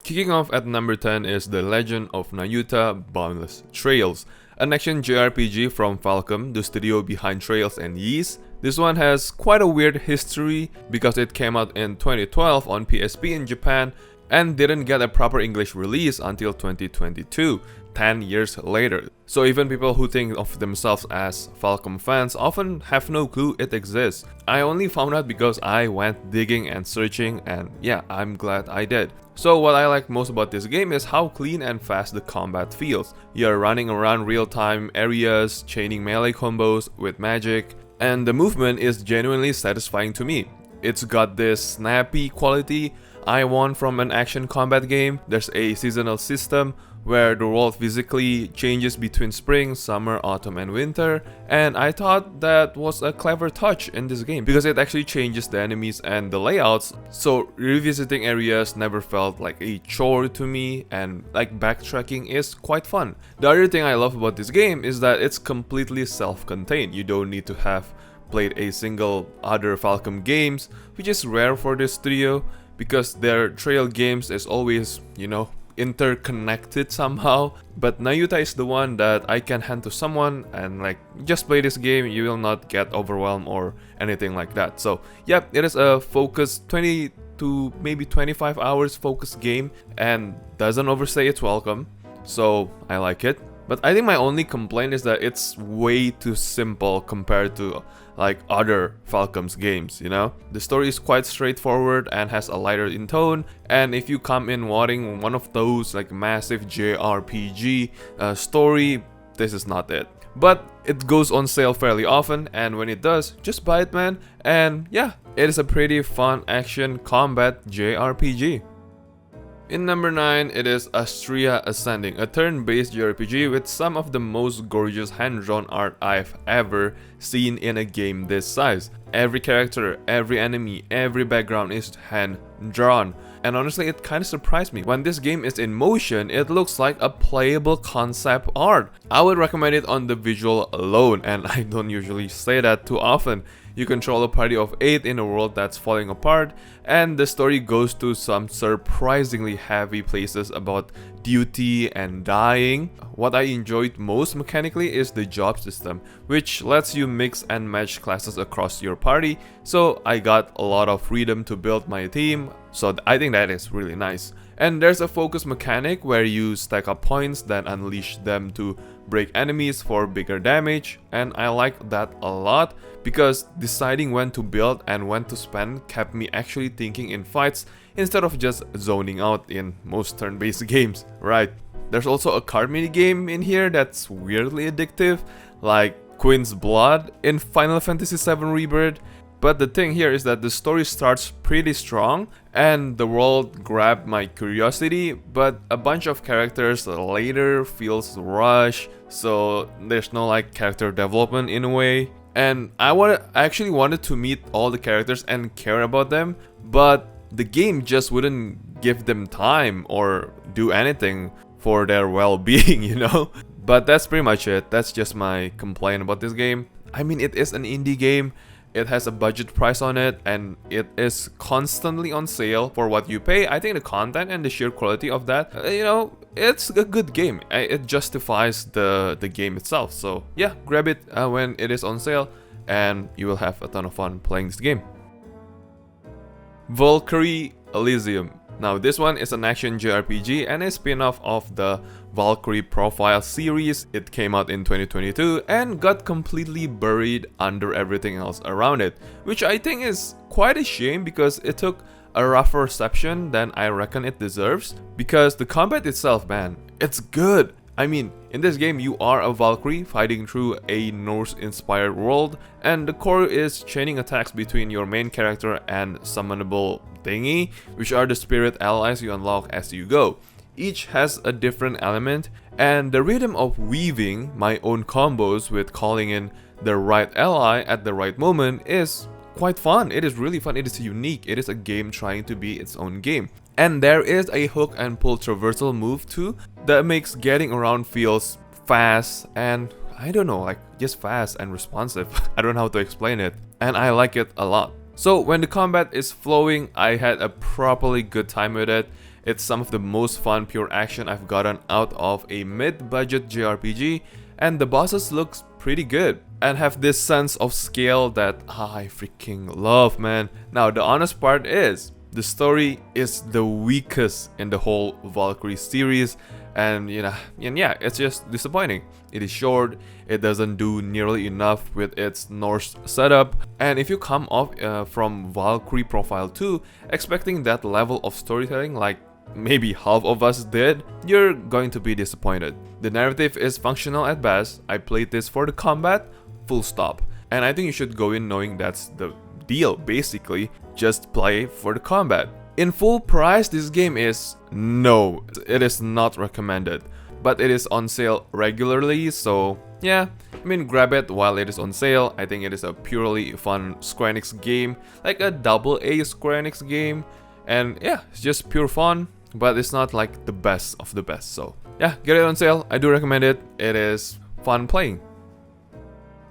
Kicking off at number 10 is The Legend of Nayuta Boundless Trails, an action JRPG from Falcom, the studio behind Trails and Ys. This one has quite a weird history because it came out in 2012 on PSP in Japan and didn't get a proper English release until 2022, 10 years later. So even people who think of themselves as Falcom fans often have no clue it exists. I only found out because I went digging and searching, and yeah, I'm glad I did. So what I like most about this game is how clean and fast the combat feels. You're running around real-time areas, chaining melee combos with magic, and the movement is genuinely satisfying to me. It's got this snappy quality I want from an action combat game. There's a seasonal system where the world physically changes between spring, summer, autumn, and winter, and I thought that was a clever touch in this game because it actually changes the enemies and the layouts, so revisiting areas never felt like a chore to me, and like backtracking is quite fun. The other thing I love about this game is that it's completely self-contained. You don't need to have played a single other Falcom games, which is rare for this studio because their trail games is always, interconnected somehow. But Nayuta is the one that I can hand to someone and like, just play this game, you will not get overwhelmed or anything like that. So yeah, it is a focused 20 to maybe 25 hours focused game and doesn't overstay its welcome, so I like it. But I think my only complaint is that it's way too simple compared to like other Falcom's games, The story is quite straightforward and has a lighter in tone, and if you come in wanting one of those like massive JRPG story, this is not it. But it goes on sale fairly often, and when it does, just buy it, man. And yeah, it is a pretty fun action combat JRPG. In number 9, it is Astria Ascending, a turn-based JRPG with some of the most gorgeous hand-drawn art I've ever seen in a game this size. Every character, every enemy, every background is hand-drawn. And honestly, it kinda surprised me. When this game is in motion, it looks like a playable concept art. I would recommend it on the visual alone, and I don't usually say that too often. You control a party of 8 in a world that's falling apart, and the story goes to some surprisingly heavy places about duty and dying. What I enjoyed most mechanically is the job system, which lets you mix and match classes across your party, so I got a lot of freedom to build my team, so I think that is really nice. And there's a focus mechanic where you stack up points, then unleash them to break enemies for bigger damage, and I like that a lot because deciding when to build and when to spend kept me actually thinking in fights instead of just zoning out in most turn-based games, right? There's also a card mini game in here that's weirdly addictive, like Queen's Blood in Final Fantasy VII Rebirth. But the thing here is that the story starts pretty strong and the world grabbed my curiosity, but a bunch of characters later feels rushed, so there's no like character development in a way. And I actually wanted to meet all the characters and care about them, but the game just wouldn't give them time or do anything for their well-being, But that's pretty much it. That's just my complaint about this game. I mean, it is an indie game. It has a budget price on it, and it is constantly on sale for what you pay. I think the content and the sheer quality of that, it's a good game. It justifies the game itself. So yeah, grab it when it is on sale, and you will have a ton of fun playing this game. Valkyrie Elysium. Now this one is an action JRPG and a spin-off of the Valkyrie Profile series. It came out in 2022 and got completely buried under everything else around it, which I think is quite a shame because it took a rougher reception than I reckon it deserves, because the combat itself, man, it's good. I mean, in this game you are a Valkyrie fighting through a Norse-inspired world, and the core is chaining attacks between your main character and summonable thingy, which are the spirit allies you unlock as you go. Each has a different element, and the rhythm of weaving my own combos with calling in the right ally at the right moment is quite fun. It is really fun. It is unique. It is a game trying to be its own game. And there is a hook and pull traversal move too that makes getting around feels fast and I don't know, like just fast and responsive. I don't know how to explain it, and I like it a lot. So when the combat is flowing, I had a properly good time with it. It's some of the most fun pure action I've gotten out of a mid-budget JRPG, and the bosses looks pretty good and have this sense of scale that I freaking love, man. Now the honest part is, the story is the weakest in the whole Valkyrie series, and yeah, it's just disappointing. It is short, it doesn't do nearly enough with its Norse setup, and if you come off from Valkyrie Profile 2 expecting that level of storytelling like maybe half of us did, you're going to be disappointed. The narrative is functional at best. I played this for the combat, full stop. And I think you should go in knowing that's the deal, basically. Just play for the combat. In full price, this game is no, it is not recommended. But it is on sale regularly, so yeah, I mean, grab it while it is on sale. I think it is a purely fun Square Enix game, like a AA Square Enix game. And yeah, it's just pure fun, but it's not like the best of the best. So yeah, get it on sale. I do recommend it. It is fun playing.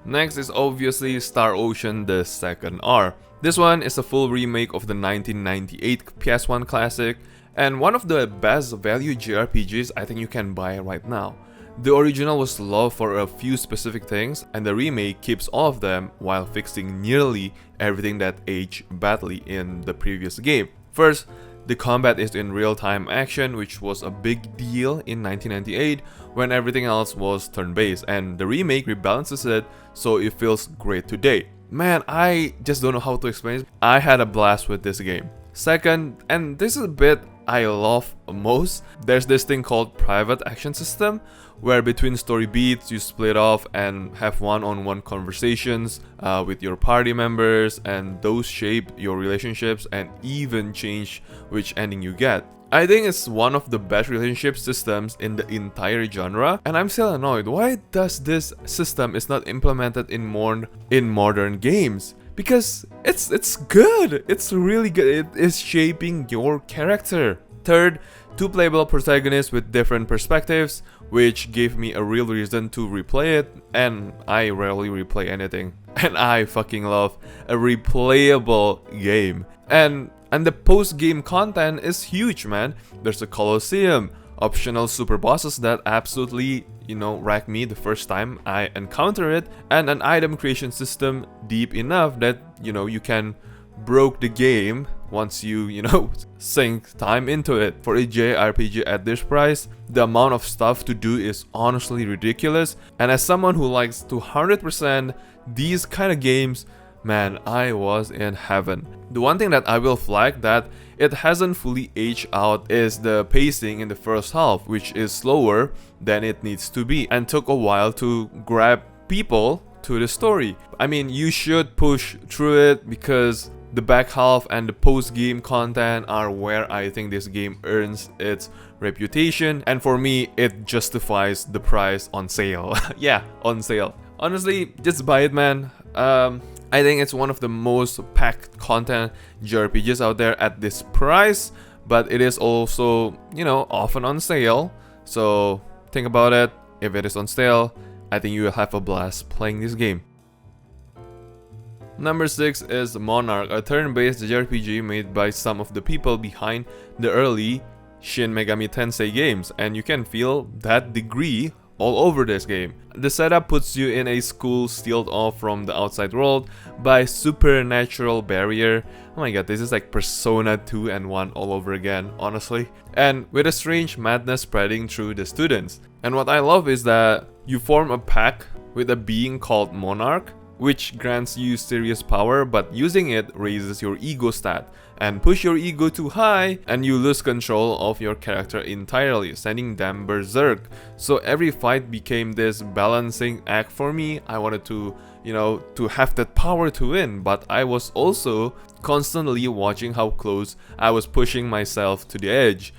Next is obviously Star Ocean the Second R. This one is a full remake of the 1998 PS1 classic, and one of the best value JRPGs I think you can buy right now. The original was loved for a few specific things, and the remake keeps all of them while fixing nearly everything that aged badly in the previous game. First, the combat is in real-time action, which was a big deal in 1998 when everything else was turn-based, and the remake rebalances it so it feels great today. Man, I just don't know how to explain it. I had a blast with this game. Second, and this is a bit I love most, there's this thing called private action system, where between story beats you split off and have one-on-one conversations with your party members, and those shape your relationships and even change which ending you get. I think it's one of the best relationship systems in the entire genre, and I'm still annoyed. Why does this system is not implemented in modern games? Because it's good. It's really good. It is shaping your character. Third, two playable protagonists with different perspectives, which gave me a real reason to replay it, and I rarely replay anything. And I fucking love a replayable game. And the post-game content is huge, man. There's a Colosseum, optional super bosses that absolutely, wrecked me the first time I encounter it, and an item creation system deep enough that, you can broke the game once you, sink time into it. For a JRPG at this price, the amount of stuff to do is honestly ridiculous, and as someone who likes to 100% these kind of games, man, I was in heaven. The one thing that I will flag that it hasn't fully aged out is the pacing in the first half, which is slower than it needs to be and took a while to grab people to the story. I mean, you should push through it because the back half and the post-game content are where I think this game earns its reputation, and for me, it justifies the price on sale. Yeah, on sale. Honestly, just buy it, man. I think it's one of the most packed content JRPGs out there at this price, but it is also, often on sale. So think about it. If it is on sale, I think you will have a blast playing this game. Number 6 is Monarch, a turn-based JRPG made by some of the people behind the early Shin Megami Tensei games, and you can feel that degree all over this game. The setup puts you in a school sealed off from the outside world by supernatural barrier. Oh my god, this is like Persona 2 and 1 all over again, honestly. And with a strange madness spreading through the students. And what I love is that you form a pact with a being called Monarch, which grants you serious power, but using it raises your ego stat and push your ego too high and you lose control of your character entirely, sending them berserk. So every fight became this balancing act for me. I wanted to, to have that power to win, but I was also constantly watching how close I was pushing myself to the edge.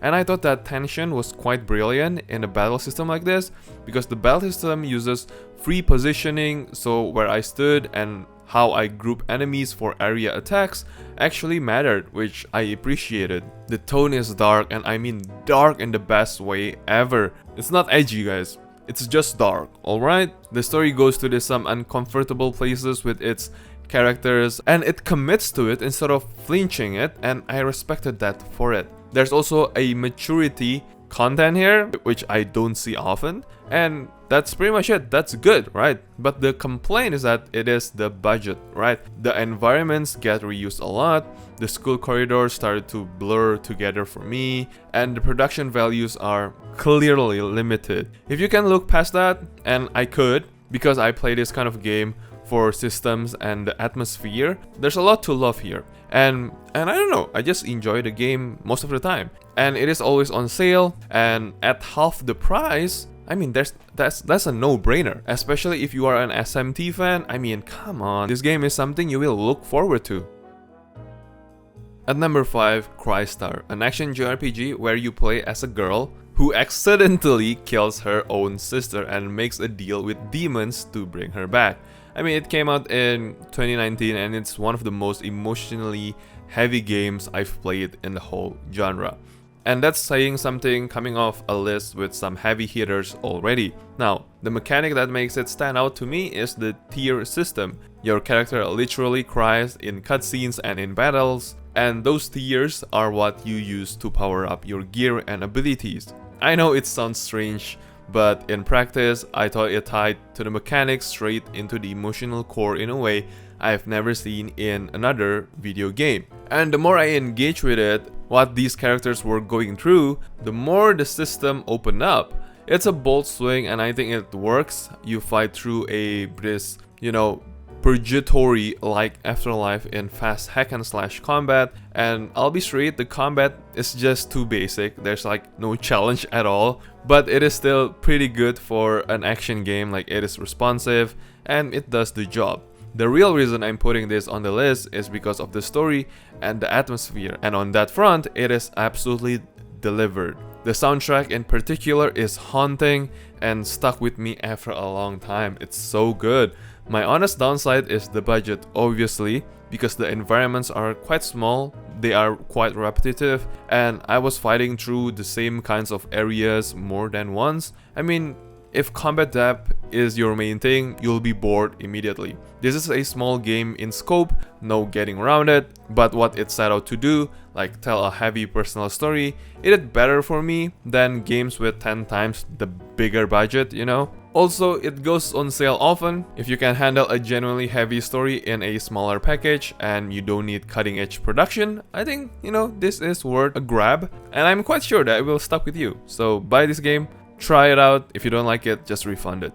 And I thought that tension was quite brilliant in a battle system like this, because the battle system uses free positioning, so where I stood and how I group enemies for area attacks actually mattered, which I appreciated. The tone is dark, and I mean dark in the best way ever. It's not edgy, guys. It's just dark, alright? The story goes to some uncomfortable places with its characters, and it commits to it instead of flinching it, and I respected that for it. There's also a maturity content here, which I don't see often, and that's pretty much it. That's good, right? But the complaint is that it is the budget, right? The environments get reused a lot, the school corridors started to blur together for me, and the production values are clearly limited. If you can look past that, and I could, because I play this kind of game for systems and the atmosphere, there's a lot to love here. And I don't know, I just enjoy the game most of the time. And it is always on sale, and at half the price, I mean, that's a no-brainer. Especially if you are an SMT fan, I mean, come on, this game is something you will look forward to. At number 5, Crystar, an action JRPG where you play as a girl who accidentally kills her own sister and makes a deal with demons to bring her back. I mean, it came out in 2019 and it's one of the most emotionally heavy games I've played in the whole genre. And that's saying something coming off a list with some heavy hitters already. Now, the mechanic that makes it stand out to me is the tier system. Your character literally cries in cutscenes and in battles, and those tiers are what you use to power up your gear and abilities. I know it sounds strange, but in practice, I thought it tied to the mechanics straight into the emotional core in a way I've never seen in another video game. And the more I engage with it, what these characters were going through, the more the system opened up. It's a bold swing and I think it works. You fight through this, purgatory-like afterlife in fast hack and slash combat, and I'll be straight, the combat is just too basic. There's like no challenge at all, but it is still pretty good for an action game. Like, it is responsive and it does the job. The real reason I'm putting this on the list is because of the story and the atmosphere, and on that front, it is absolutely delivered. The soundtrack in particular is haunting and stuck with me after a long time. It's so good. My honest downside is the budget, obviously, because the environments are quite small, they are quite repetitive, and I was fighting through the same kinds of areas more than once. I mean, if combat depth is your main thing, you'll be bored immediately. This is a small game in scope, no getting around it, but what it set out to do, like tell a heavy personal story, it did better for me than games with 10 times the bigger budget, Also, it goes on sale often. If you can handle a genuinely heavy story in a smaller package and you don't need cutting edge production, I think, this is worth a grab, and I'm quite sure that it will stuck with you. So buy this game, try it out. If you don't like it, just refund it.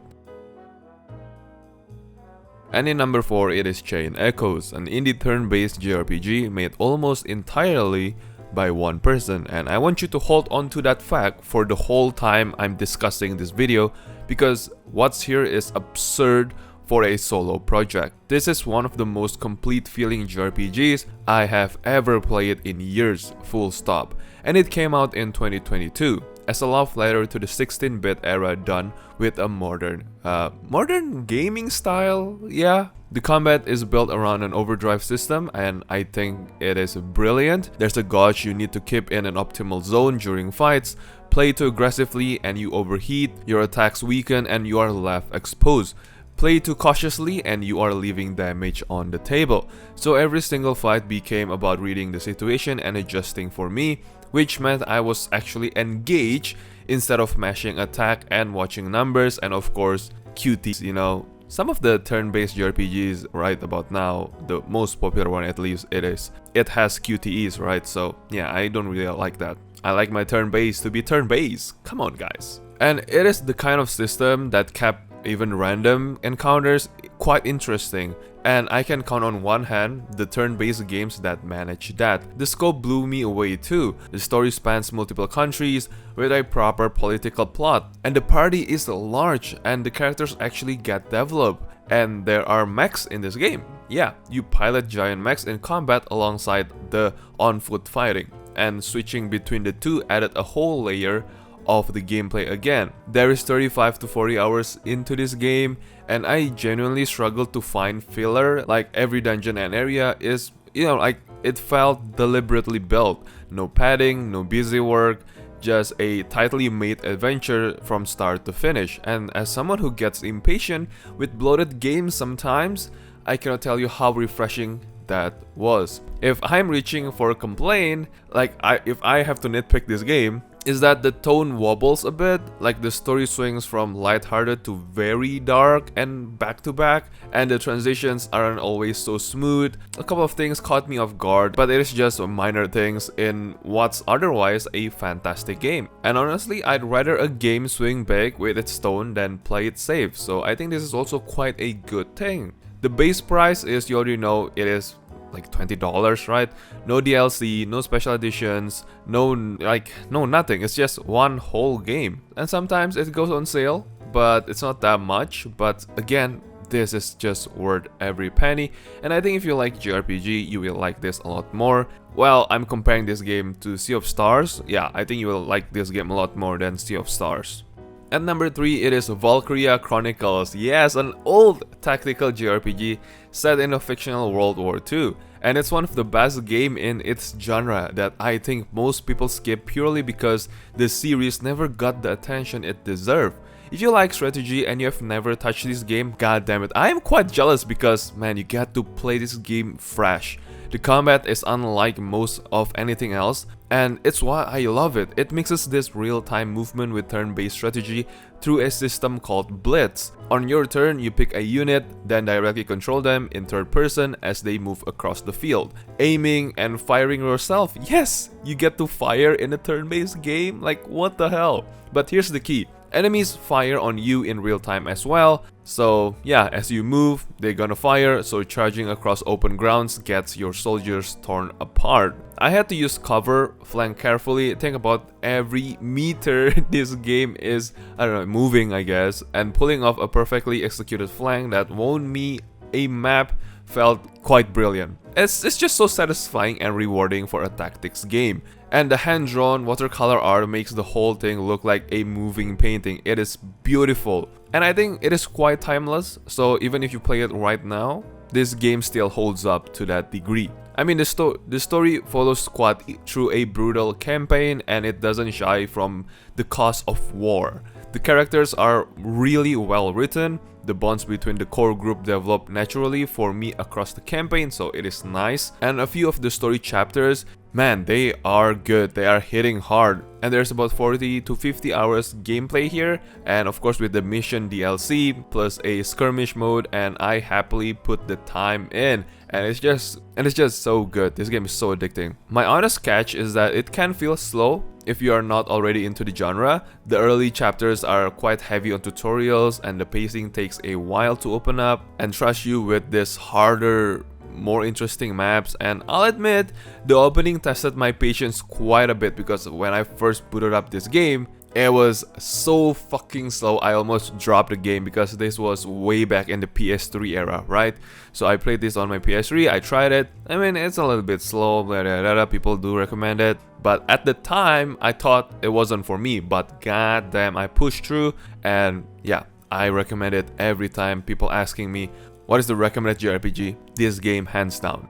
And in number 4, it is Chain Echoes, an indie turn-based JRPG made almost entirely by one person, and I want you to hold on to that fact for the whole time I'm discussing this video, because what's here is absurd for a solo project. This is one of the most complete feeling JRPGs I have ever played in years, full stop, and it came out in 2022 as a love letter to the 16-bit era done with a modern gaming style. Yeah, the combat is built around an overdrive system and I think it is brilliant. There's a gauge you need to keep in an optimal zone during fights. Play too aggressively and you overheat, your attacks weaken and you are left exposed. Play too cautiously and you are leaving damage on the table. So every single fight became about reading the situation and adjusting for me, which meant I was actually engaged instead of mashing attack and watching numbers and of course QTs, Some of the turn-based JRPGs right about now, the most popular one at least, it has QTEs, right? So yeah, I don't really like that. I like my turn-based to be turn-based. Come on, guys. And it is the kind of system that kept even random encounters quite interesting, and I can count on one hand the turn-based games that manage that. The scope blew me away too. The story spans multiple countries with a proper political plot, and the party is large and the characters actually get developed, and there are mechs in this game. Yeah, you pilot giant mechs in combat alongside the on-foot fighting, and switching between the two added a whole layer of the gameplay again. There is 35 to 40 hours into this game and I genuinely struggled to find filler. Like, every dungeon and area is, it felt deliberately built. No padding, no busy work, just a tightly made adventure from start to finish. And as someone who gets impatient with bloated games sometimes, I cannot tell you how refreshing that was. If I'm reaching for a complaint, if I have to nitpick this game, is that the tone wobbles a bit, like the story swings from lighthearted to very dark and back to back, and the transitions aren't always so smooth. A couple of things caught me off guard, but it is just minor things in what's otherwise a fantastic game. And honestly, I'd rather a game swing big with its tone than play it safe, so I think this is also quite a good thing. The base price is, you already know, it is like $20, right? No DLC, no special editions, no nothing. It's just one whole game. And sometimes it goes on sale, but it's not that much. But again, this is just worth every penny. And I think if you like JRPG, you will like this a lot more. Well, I'm comparing this game to Sea of Stars. Yeah, I think you will like this game a lot more than Sea of Stars. At number 3, it is Valkyria Chronicles. Yes, an old tactical JRPG set in a fictional World War II. And it's one of the best games in its genre that I think most people skip purely because the series never got the attention it deserved. If you like strategy and you have never touched this game, god damn it, I am quite jealous because, man, you get to play this game fresh. The combat is unlike most of anything else, and it's why I love it. It mixes this real-time movement with turn-based strategy through a system called Blitz. On your turn, you pick a unit, then directly control them in third person as they move across the field. Aiming and firing yourself. Yes! You get to fire in a turn-based game? Like, what the hell? But here's the key. Enemies fire on you in real time as well, so yeah, as you move, they're gonna fire, so charging across open grounds gets your soldiers torn apart. I had to use cover, flank carefully, think about every meter this game is, moving I guess, and pulling off a perfectly executed flank that won me a map felt quite brilliant. It's just so satisfying and rewarding for a tactics game. And the hand-drawn watercolor art makes the whole thing look like a moving painting. It is beautiful. And I think it is quite timeless, so even if you play it right now, this game still holds up to that degree. I mean, the story follows Squad through a brutal campaign, and it doesn't shy from the cost of war. The characters are really well written. The bonds between the core group develop naturally for me across the campaign, so it is nice. And a few of the story chapters, man, they are good, they are hitting hard. And there's about 40 to 50 hours gameplay here, and of course with the mission DLC plus a skirmish mode, and I happily put the time in. And it's just so good. This game is so addicting. My honest catch is that it can feel slow if you are not already into the genre. The early chapters are quite heavy on tutorials, and the pacing takes a while to open up and trust you with this harder, more interesting maps. And I'll admit, the opening tested my patience quite a bit because when I first booted up this game, it was so fucking slow. I almost dropped the game because this was way back in the PS3 era, right? So I played this on my PS3, I tried it. I mean, it's a little bit slow, blah, blah, blah, blah. People do recommend it. But at the time, I thought it wasn't for me. But goddamn, I pushed through, and yeah, I recommend it every time. People asking me, what is the recommended JRPG? This game, hands down.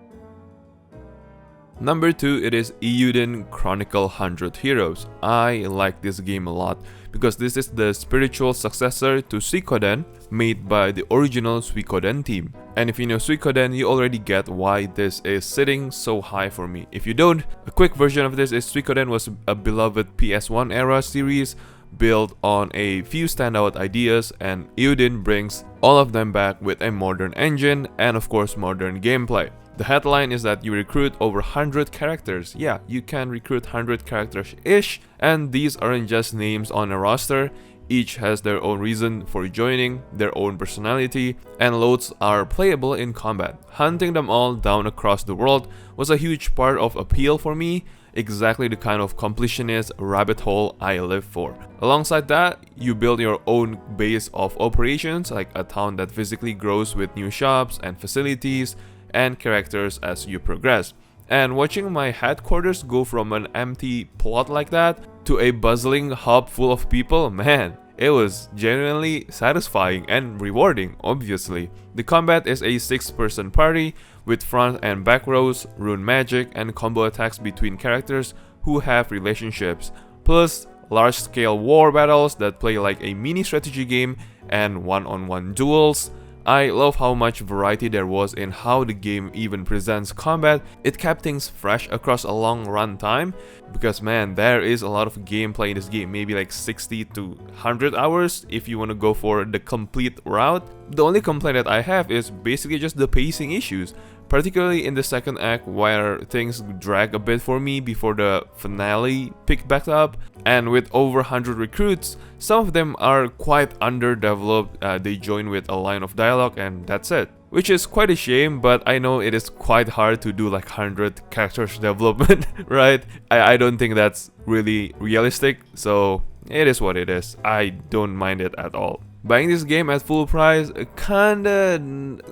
Number 2, it is Eiyuden Chronicle 100 Heroes. I like this game a lot because this is the spiritual successor to Suikoden, made by the original Suikoden team. And if you know Suikoden, you already get why this is sitting so high for me. If you don't, a quick version of this is Suikoden was a beloved PS1 era series built on a few standout ideas, and Eiyuden brings all of them back with a modern engine and of course modern gameplay. The headline is that you recruit over 100 characters. Yeah, you can recruit 100 characters-ish, and these aren't just names on a roster. Each has their own reason for joining, their own personality, and loads are playable in combat. Hunting them all down across the world was a huge part of appeal for me, exactly the kind of completionist rabbit hole I live for. Alongside that, you build your own base of operations, like a town that physically grows with new shops and facilities and characters as you progress. And watching my headquarters go from an empty plot like that to a bustling hub full of people, man, it was genuinely satisfying and rewarding, obviously. The combat is a 6-person party with front and back rows, rune magic, and combo attacks between characters who have relationships, plus large-scale war battles that play like a mini strategy game and one-on-one duels. I love how much variety there was in how the game even presents combat. It kept things fresh across a long run time, because man, there is a lot of gameplay in this game, maybe like 60 to 100 hours if you want to go for the complete route. The only complaint that I have is basically just the pacing issues, particularly in the second act where things drag a bit for me before the finale picked back up. And with over 100 recruits, some of them are quite underdeveloped. They join with a line of dialogue and that's it, which is quite a shame, but I know it is quite hard to do like 100 characters development, right? I don't think that's really realistic, so it is what it is. I don't mind it at all. Buying this game at full price, kinda,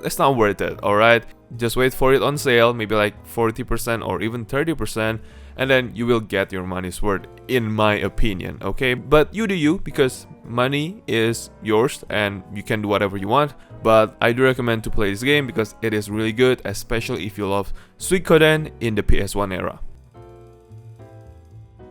it's not worth it, alright? Just wait for it on sale, maybe like 40% or even 30%, and then you will get your money's worth, in my opinion, okay? But you do you, because money is yours and you can do whatever you want. But I do recommend to play this game because it is really good, especially if you love Suikoden in the PS1 era.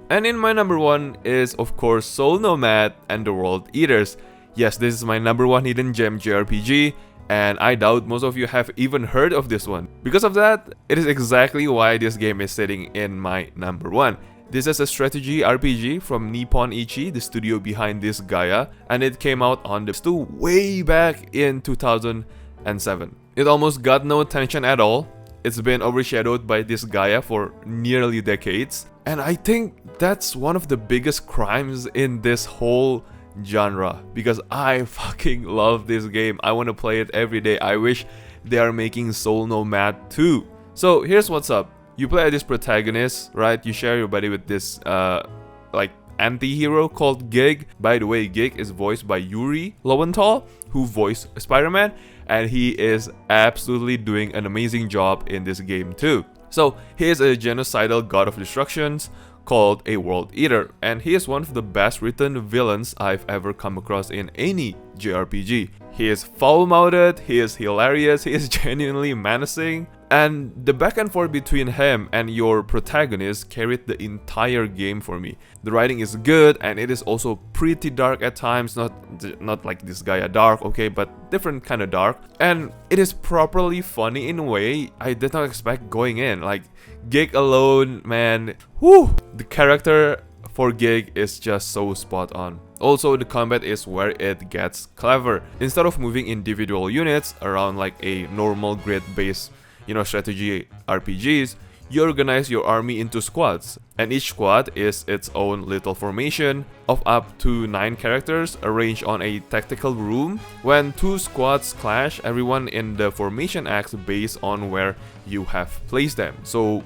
And in my number 1 is of course Soul Nomad and the World Eaters. Yes, this is my number 1 hidden gem JRPG, and I doubt most of you have even heard of this one. Because of that, it is exactly why this game is sitting in my number 1. This is a strategy RPG from Nippon Ichi, the studio behind this Gaia, and it came out on the PS2 way back in 2007. It almost got no attention at all. It's been overshadowed by this Gaia for nearly decades, and I think that's one of the biggest crimes in this whole genre, because I fucking love this game. I want to play it every day. I wish they are making Soul Nomad too. So here's what's up. You play as this protagonist, right? You share your body with this like anti-hero called Gig. By the way, Gig is voiced by Yuri Lowenthal, who voiced Spider-Man, and he is absolutely doing an amazing job in this game too. So he is a genocidal god of destructions called a World Eater, and he is one of the best written villains I've ever come across in any JRPG. He is foul-mouthed, he is hilarious, he is genuinely menacing, and the back and forth between him and your protagonist carried the entire game for me. The writing is good, and it is also pretty dark at times, not like this Gaia dark, okay, but different kind of dark. And it is properly funny in a way I did not expect going in. Like, Gig alone, man, whew, the character for Gig is just so spot on. Also, the combat is where it gets clever. Instead of moving individual units around like a normal grid-based, strategy RPGs, you organize your army into squads, and each squad is its own little formation of up to 9 characters arranged on a tactical room. When 2 squads clash, everyone in the formation acts based on where you have placed them. So,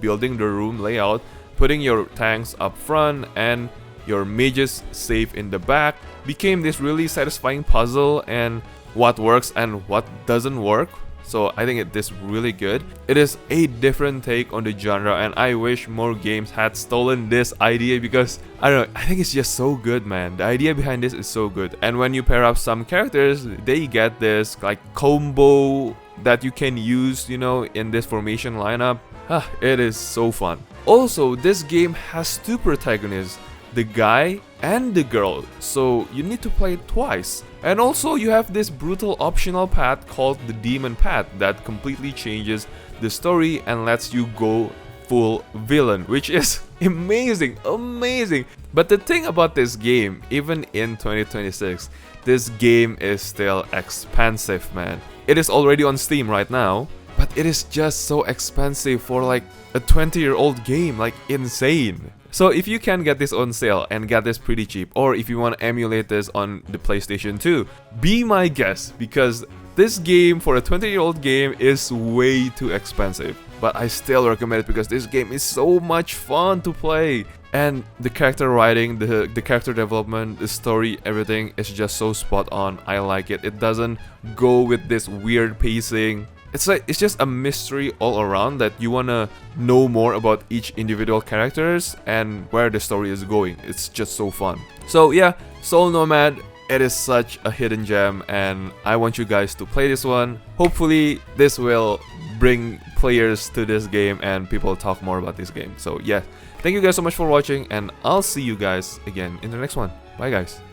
building the room layout, putting your tanks up front and your mages safe in the back became this really satisfying puzzle, and what works and what doesn't work. So I think it is really good. It is a different take on the genre, and I wish more games had stolen this idea, because I don't know, I think it's just so good, man. The idea behind this is so good. And when you pair up some characters, they get this like combo that you can use, in this formation lineup. It is so fun. Also, this game has 2 protagonists, the guy and the girl, so you need to play it twice. And also you have this brutal optional path called the Demon Path that completely changes the story and lets you go full villain, which is amazing. But the thing about this game, even in 2026, this game is still expensive, man. It is already on Steam right now, but it is just so expensive for like a 20-year-old game, like insane. So if you can get this on sale and get this pretty cheap, or if you want to emulate this on the PlayStation 2, be my guest, because this game for a 20-year-old game is way too expensive. But I still recommend it because this game is so much fun to play. And the character writing, the character development, the story, everything is just so spot on. I like it. It doesn't go with this weird pacing. It's just a mystery all around that you wanna know more about each individual characters and where the story is going. It's just so fun. So yeah, Soul Nomad, it is such a hidden gem, and I want you guys to play this one. Hopefully this will bring players to this game and people talk more about this game. So yeah, thank you guys so much for watching, and I'll see you guys again in the next one. Bye guys.